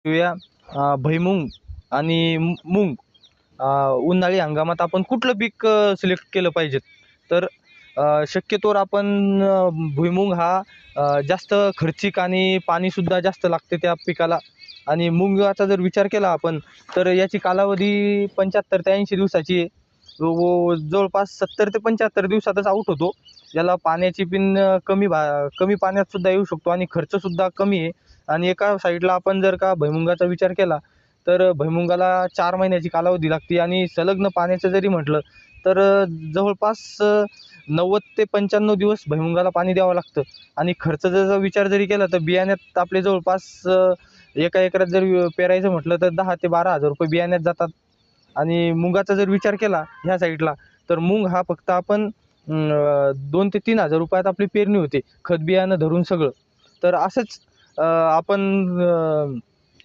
घेऊया भुईमुग आणि मूग. उन्हाळी हंगामात आपण कुठलं पीक सिलेक्ट केलं पाहिजे? तर शक्यतोवर आपण भुईमुग हा जास्त खर्चिक आणि पाणीसुद्धा जास्त लागते त्या पिकाला. आणि मुगाचा जर विचार केला आपण तर याची कालावधी 75 ते 80 दिवसाची आहे. व जवळपास 70 ते 75 दिवसातच आऊट होतो. याला पाण्याची पण कमी पाण्यात सुद्धा येऊ शकतो आणि खर्चसुद्धा कमी आहे. आणि एका साईडला आपण जर का भुईमुगाचा विचार केला तर भुईमुगाला 4 महिन्याची कालावधी लागते आणि संलग्न पाण्याचं जरी म्हटलं तर जवळपास 90 ते 95 दिवस भुईमुगाला पाणी द्यावं लागतं. आणि खर्चाचा विचार जरी केला तर बियाण्यात आपले जवळपास एका एकरात जर पेरायचं म्हटलं तर 10 ते 12 हजार रुपये बियाण्यात जातात. आणि मुगाचा जर विचार केला ह्या साईडला तर मूग हा फक्त आपण 2 ते 3 हजार रुपयात आपली पेरणी होते, खत बियाणं धरून सगळं. तर असंच आपण